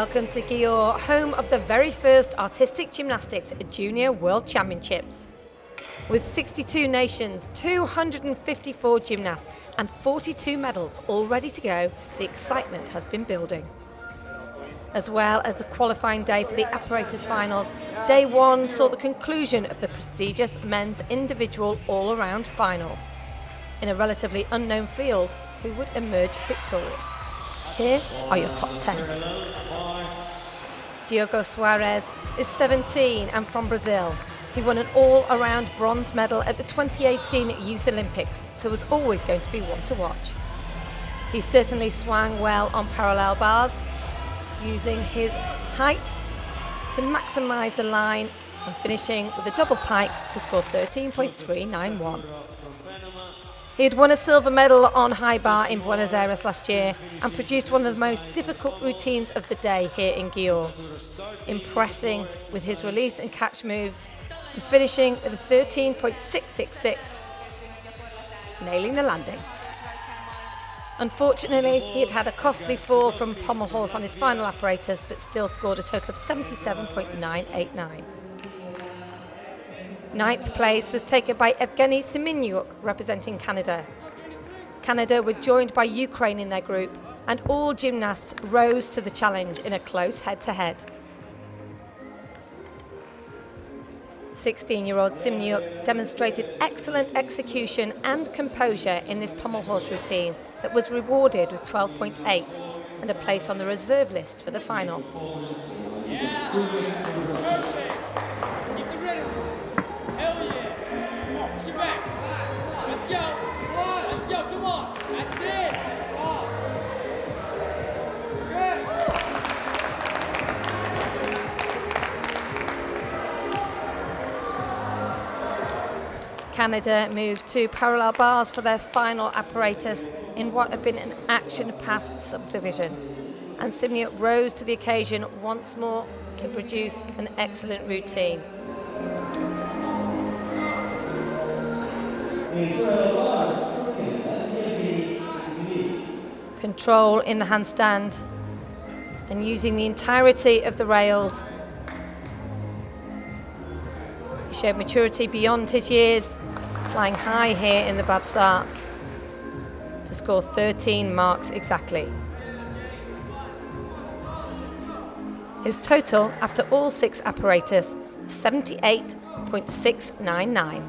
Welcome to Győr, home of the very first Artistic Gymnastics Junior World Championships. With 62 nations, 254 gymnasts and 42 medals all ready to go, the excitement has been building. As well as the qualifying day for the apparatus finals, day one saw the conclusion of the prestigious men's individual all-around final. In a relatively unknown field, who would emerge victorious? Here are your top 10. Diogo Soares is 17 and from Brazil. He won an all-around bronze medal at the 2018 Youth Olympics, so was always going to be one to watch. He certainly swung well on parallel bars, using his height to maximise the line and finishing with a double pike to score 13.391. He had won a silver medal on high bar in Buenos Aires last year and produced one of the most difficult routines of the day here in Győr, impressing with his release and catch moves and finishing with a 13.666, nailing the landing. Unfortunately, he had had a costly fall from pommel horse on his final apparatus, but still scored a total of 77.989. Ninth place was taken by Evgeny Semeniuk, representing Canada. Canada were joined by Ukraine in their group, and all gymnasts rose to the challenge in a close head-to-head. 16-year-old Semeniuk demonstrated excellent execution and composure in this pommel horse routine that was rewarded with 12.8 and a place on the reserve list for the final. Canada moved to parallel bars for their final apparatus in what had been an action-packed subdivision, and Semeniuk rose to the occasion once more to produce an excellent routine. Control in the handstand and using the entirety of the rails. He showed maturity beyond his years, flying high here in the Babsar to score 13 marks exactly. His total after all 6 apparatus was 78.699.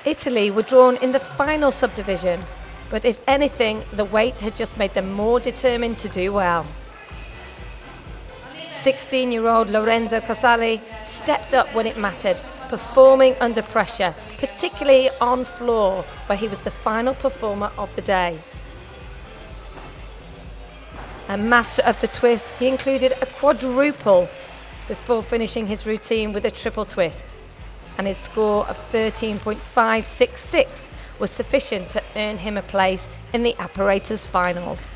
Italy were drawn in the final subdivision, but if anything, the weight had just made them more determined to do well. 16-year-old Lorenzo Casali stepped up when it mattered, performing under pressure, particularly on floor, where he was the final performer of the day. A master of the twist, he included a quadruple before finishing his routine with a triple twist, and his score of 13.566 was sufficient to earn him a place in the apparatus finals.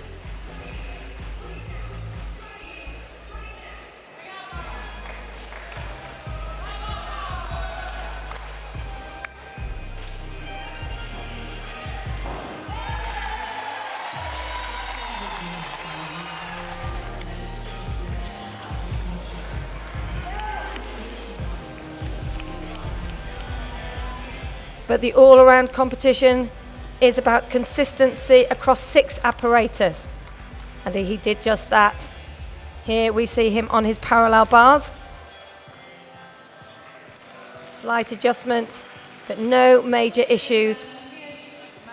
But the all-around competition is about consistency across 6 apparatus. And he did just that. Here we see him on his parallel bars. Slight adjustment, but no major issues.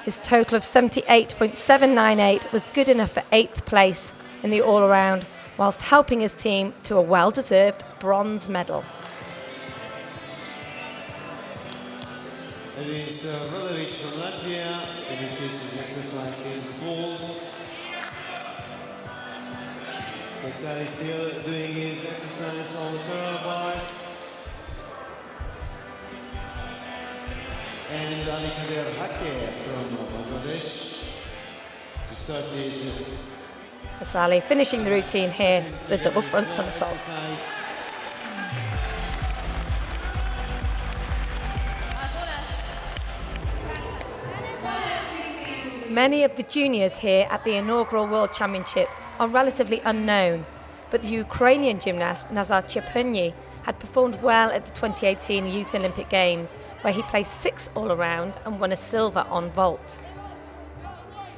His total of 78.798 was good enough for 8th place in the all-around, whilst helping his team to a well-deserved bronze medal. It is Rodovic from Latvia, finishes his exercise in vault. Casali still doing his exercise on the parallel bars. and Alikader Hake from Bangladesh to start it. Asali finishing the routine here with a double front somersault. Many of the juniors here at the inaugural World Championships are relatively unknown, but the Ukrainian gymnast Nazar Chepurny had performed well at the 2018 Youth Olympic Games, where he placed 6th all-around and won a silver on vault.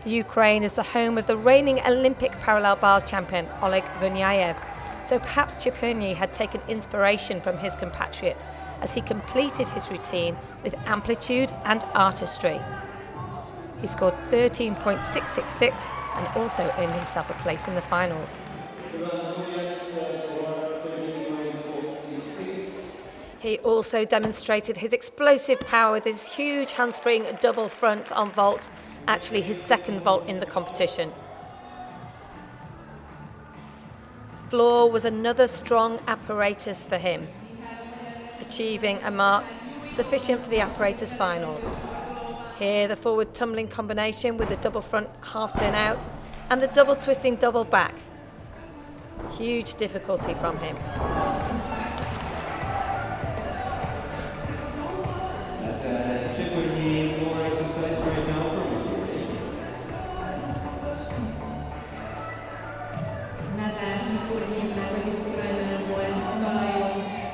The Ukraine is the home of the reigning Olympic parallel bars champion Oleg Vernyayev, so perhaps Chepurny had taken inspiration from his compatriot as he completed his routine with amplitude and artistry. He scored 13.666 and also earned himself a place in the finals. He also demonstrated his explosive power with his huge handspring double front on vault, actually his second vault in the competition. Floor was another strong apparatus for him, achieving a mark sufficient for the apparatus finals. Here, the forward tumbling combination with the double front half turn out and the double twisting double back. Huge difficulty from him.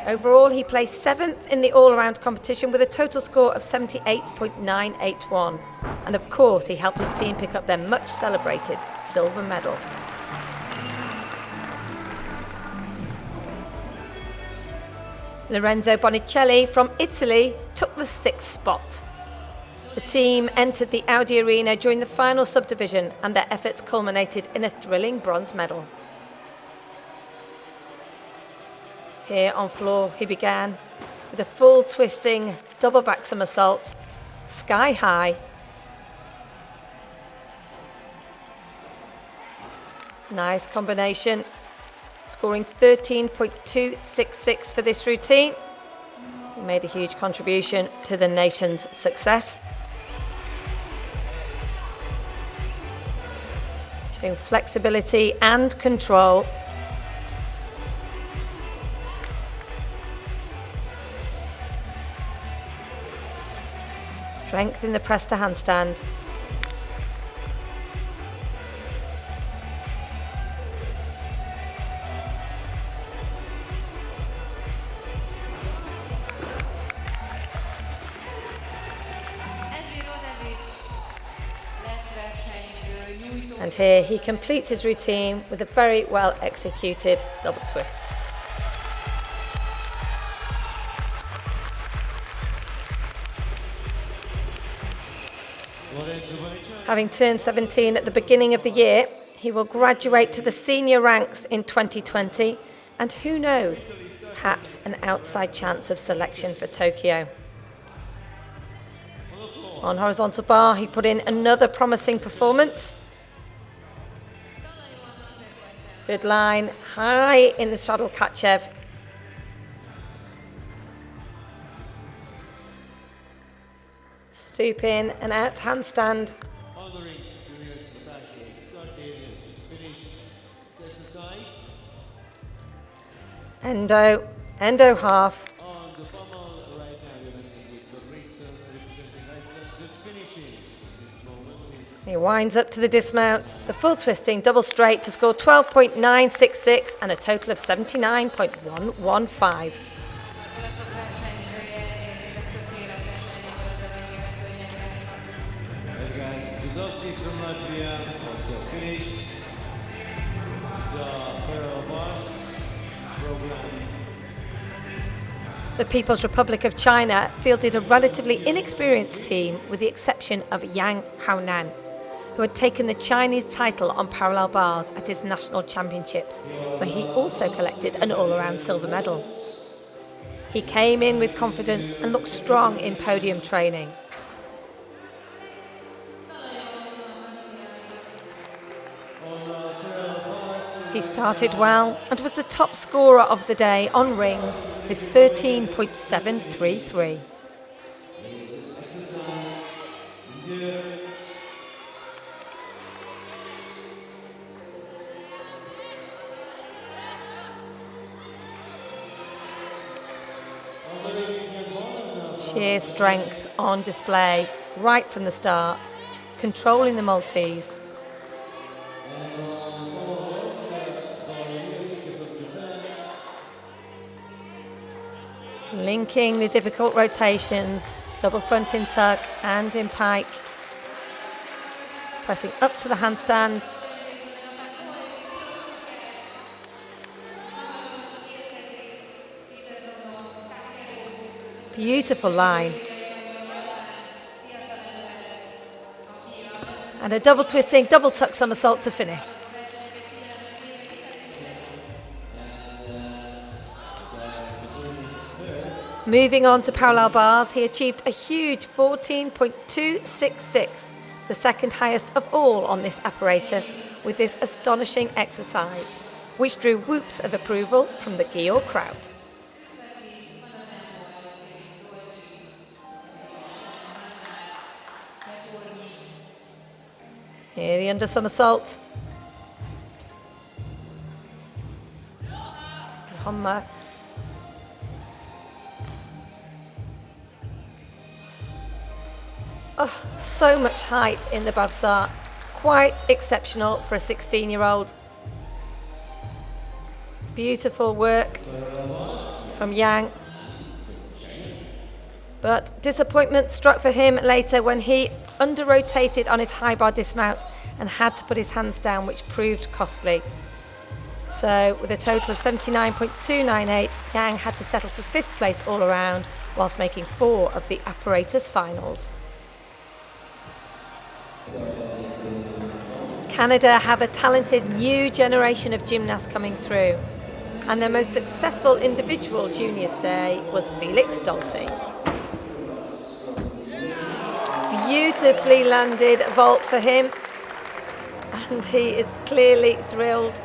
Overall, he placed 7th in the all-around competition with a total score of 78.981. And of course, he helped his team pick up their much-celebrated silver medal. Lorenzo Bonicelli from Italy took the 6th spot. The team entered the Audi Arena during the final subdivision, and their efforts culminated in a thrilling bronze medal. Here on floor, he began with a full twisting double back somersault, sky high. Nice combination, scoring 13.266 for this routine. He made a huge contribution to the nation's success. Showing flexibility and control. Strength in the press to handstand. And here he completes his routine with a very well executed double twist. Having turned 17 at the beginning of the year, he will graduate to the senior ranks in 2020, and who knows, perhaps an outside chance of selection for Tokyo. On horizontal bar, he put in another promising performance. Good line, high in the straddle Kachev. Stoop in and out handstand. Endo half. He winds up to the dismount, the full twisting double straight to score 12.966 and a total of 79.115. From Latvia also finished the parallel bars program. The People's Republic of China fielded a relatively inexperienced team with the exception of Yang Haonan, who had taken the Chinese title on parallel bars at his national championships, where he also collected an all-around silver medal. He came in with confidence and looked strong in podium training. He started well and was the top scorer of the day on rings with 13.733. Sheer strength on display right from the start, controlling the Maltese. Linking the difficult rotations, double front in tuck and in pike. Pressing up to the handstand. Beautiful line. And a double twisting, double tuck somersault to finish. Moving on to parallel bars, he achieved a huge 14.266, the second highest of all on this apparatus, with this astonishing exercise, which drew whoops of approval from the Győr crowd. Here the under somersault. Hammer. Oh, so much height in the Bavsar. Quite exceptional for a 16-year-old. Beautiful work from Yang. But disappointment struck for him later when he under-rotated on his high bar dismount and had to put his hands down, which proved costly. So with a total of 79.298, Yang had to settle for 5th place all around, whilst making 4 of the apparatus finals. Canada have a talented new generation of gymnasts coming through, and their most successful individual junior today was Felix Dulce. Beautifully landed vault for him, and he is clearly thrilled.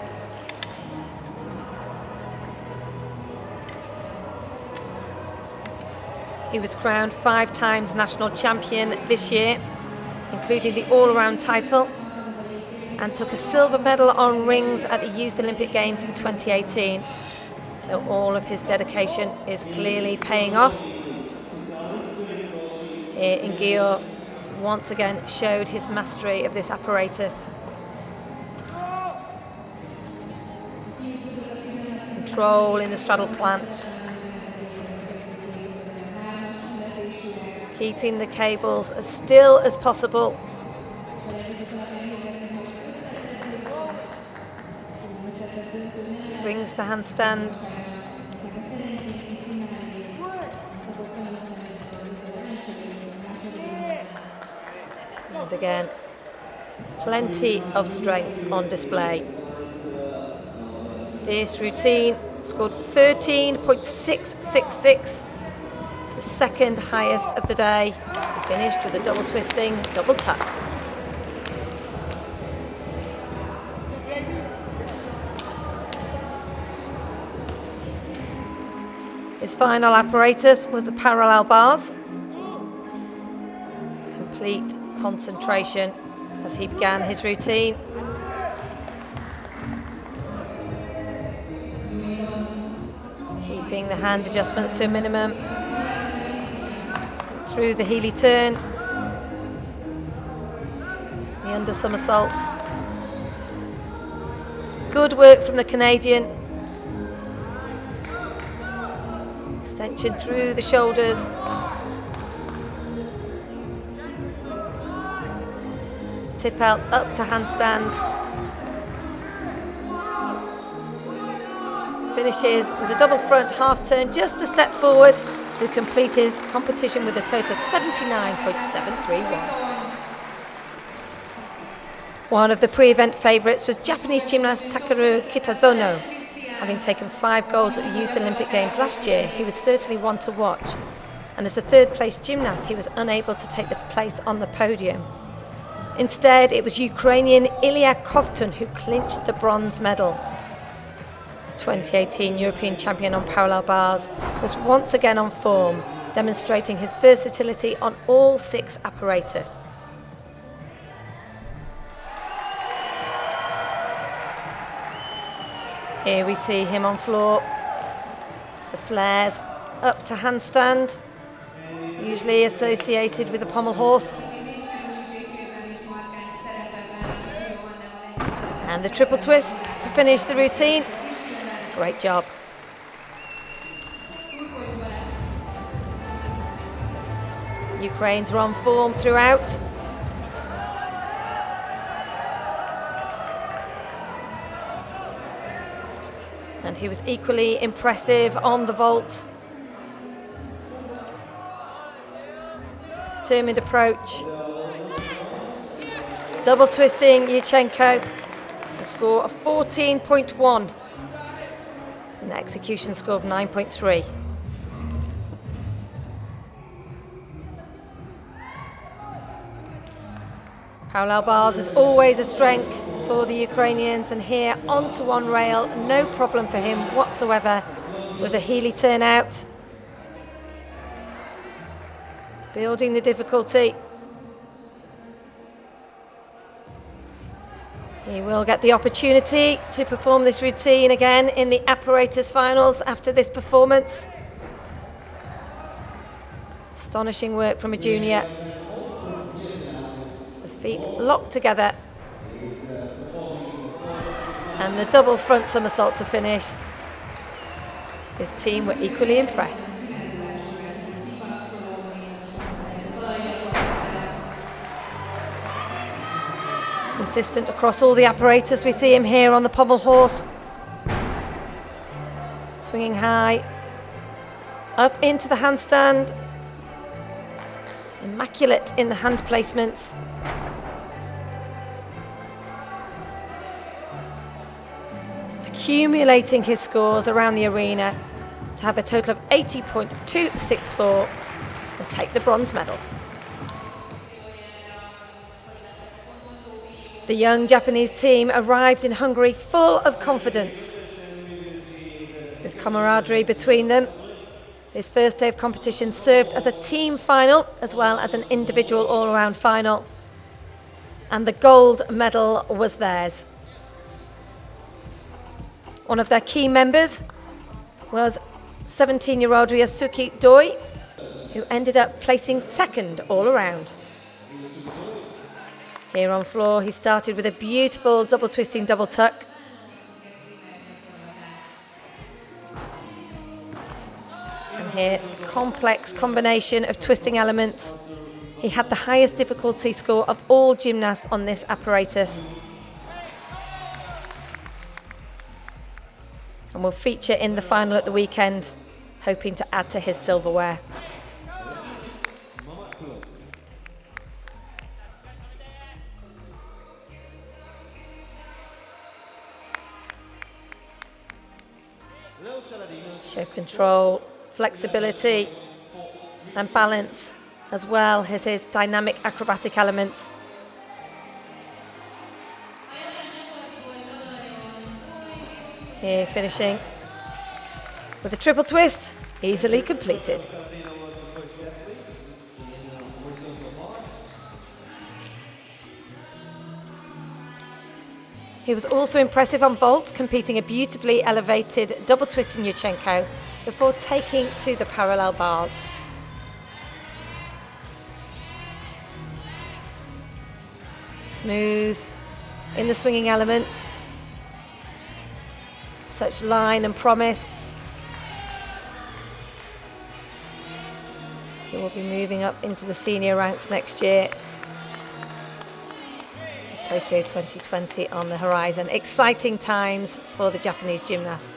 He was crowned 5 times national champion this year, including the all-around title, and took a silver medal on rings at the Youth Olympic Games in 2018. So all of his dedication is clearly paying off. Here in Győr, once again showed his mastery of this apparatus. Control in the straddle planche. Keeping the cables as still as possible. Swings to handstand. And again, plenty of strength on display. This routine scored 13.666, the second highest of the day. He finished with a double twisting, double tuck. His final apparatus was the parallel bars. Complete concentration as he began his routine. Keeping the hand adjustments to a minimum. Through the Healy turn. The under somersault. Good work from the Canadian. Extension through the shoulders. Tip out up to handstand. Finishes with a double front half turn, just a step forward to complete his competition with a total of 79.731. One of the pre-event favourites was Japanese gymnast Takeru Kitazono. Having taken 5 golds at the Youth Olympic Games last year, he was certainly one to watch. And as a 3rd place gymnast, he was unable to take the place on the podium. Instead, it was Ukrainian Ilya Kovtun who clinched the bronze medal. The 2018 European champion on parallel bars was once again on form, demonstrating his versatility on all 6 apparatus. Here we see him on floor. The flares up to handstand. usually associated with the pommel horse. And the triple twist to finish the routine. Great job. Ukraine's were on form throughout. And he was equally impressive on the vault. Determined approach. Double twisting Yurchenko. A score of 14.1. An execution score of 9.3. Parallel bars is always a strength for the Ukrainians, and here onto one rail, no problem for him whatsoever with a Healy turnout. Building the difficulty. He will get the opportunity to perform this routine again in the apparatus finals after this performance. Astonishing work from a junior. The feet locked together. And the double front somersault to finish. His team were equally impressed. Consistent across all the apparatus. We see him here on the pommel horse. Swinging high. Up into the handstand. Immaculate in the hand placements. Accumulating his scores around the arena to have a total of 80.264 and take the bronze medal. The young Japanese team arrived in Hungary full of confidence, with camaraderie between them. This first day of competition served as a team final as well as an individual all-around final, and the gold medal was theirs. One of their key members was 17-year-old Ryosuke Doi, who ended up placing second all around. Here on floor, he started with a beautiful double twisting double tuck. And here, complex combination of twisting elements. He had the highest difficulty score of all gymnasts on this apparatus. And will feature in the final at the weekend, hoping to add to his silverware. Show control, flexibility and balance, as well as his dynamic acrobatic elements. Here finishing with a triple twist, easily completed. He was also impressive on vault, completing a beautifully elevated double twist in Yurchenko before taking to the parallel bars. Smooth in the swinging elements. Such line and promise. He will be moving up into the senior ranks next year. Tokyo 2020 on the horizon. Exciting times for the Japanese gymnasts.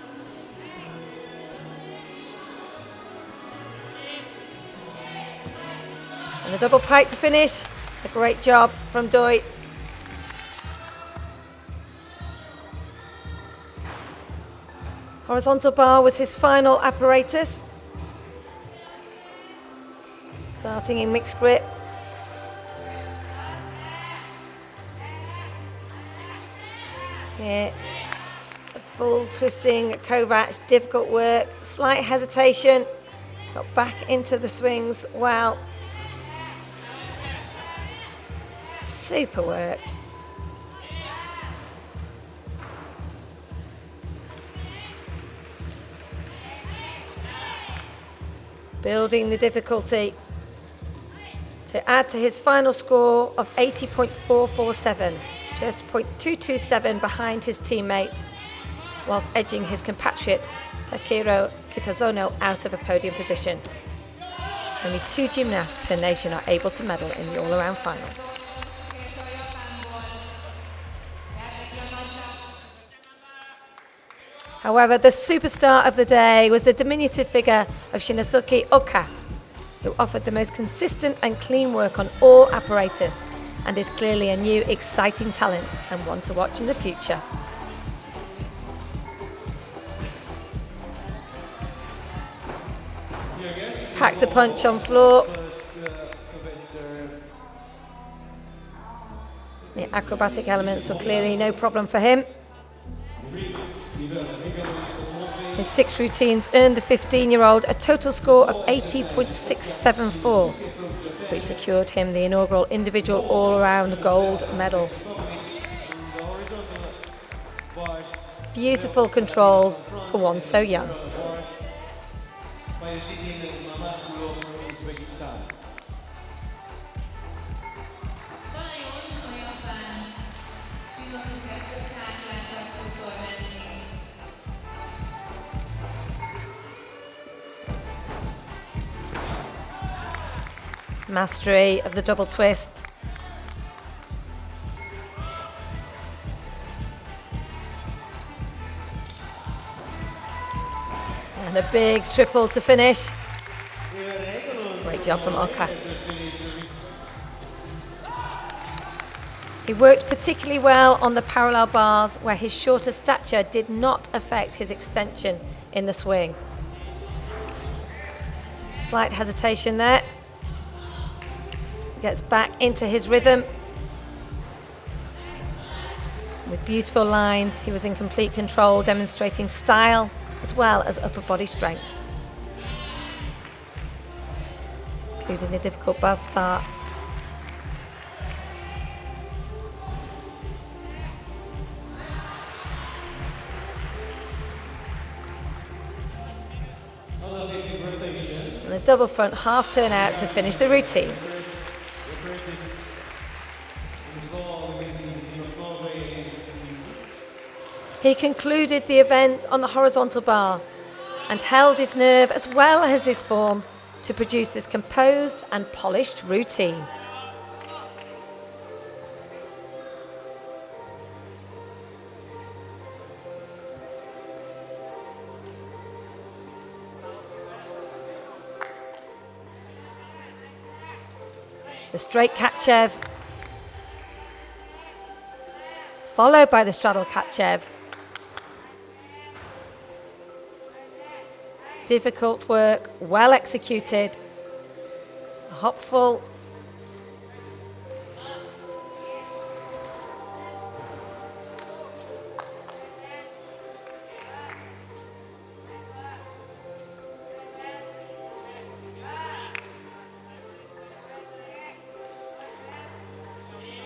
And the double pike to finish. A great job from Doi. Horizontal bar was his final apparatus. Starting in mixed grip. Here, a full twisting Kovac, difficult work, slight hesitation, got back into the swings well. Super work. Building the difficulty. to add to his final score of 80.447, just 0.227 behind his teammate, whilst edging his compatriot Takeru Kitazono out of a podium position. Only 2 gymnasts per nation are able to medal in the all-around final. However, the superstar of the day was the diminutive figure of Shinosuke Oka, who offered the most consistent and clean work on all apparatus and is clearly a new, exciting talent and one to watch in the future. Packed a punch on floor. The acrobatic elements were clearly no problem for him. His 6 routines earned the 15-year-old a total score of 80.674, which secured him the inaugural individual all-around gold medal. Beautiful control for one so young. Mastery of the double twist. And a big triple to finish. Great job from Oka. He worked particularly well on the parallel bars, where his shorter stature did not affect his extension in the swing. Slight hesitation there. Gets back into his rhythm. With beautiful lines, he was in complete control, demonstrating style as well as upper body strength, including the difficult buffs are and the double front half turn out to finish the routine. He concluded the event on the horizontal bar and held his nerve as well as his form to produce this composed and polished routine. The straight Katchev, followed by the straddle Katchev. Difficult work, well executed, hopful.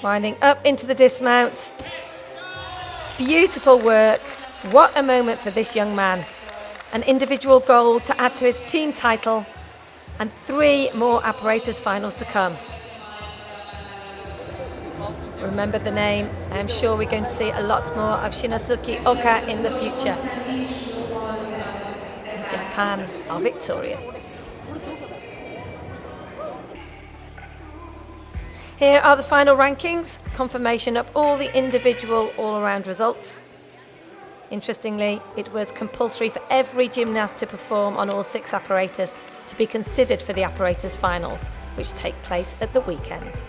Winding up into the dismount. Beautiful work. What a moment for this young man. An individual gold to add to his team title and 3 more apparatus finals to come. Remember the name. I'm sure we're going to see a lot more of Shinosuke Oka in the future. Japan are victorious. Here are the final rankings, confirmation of all the individual all-around results. Interestingly, it was compulsory for every gymnast to perform on all 6 apparatus to be considered for the apparatus finals, which take place at the weekend.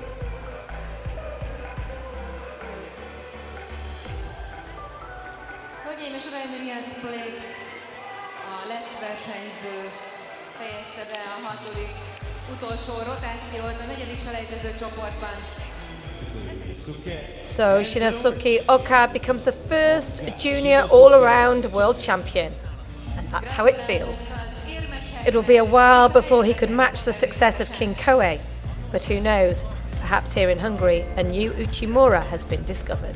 Hölgyeim és uraim, Miriam Split, a lett versenyző fejezte be a 6. utolsó rotációt a 4. selejtező csoportban. So Shinosuke Oka becomes the first junior all-around world champion, and that's how it feels. It will be a while before he could match the success of King Koei, but who knows, perhaps here in Hungary a new Uchimura has been discovered.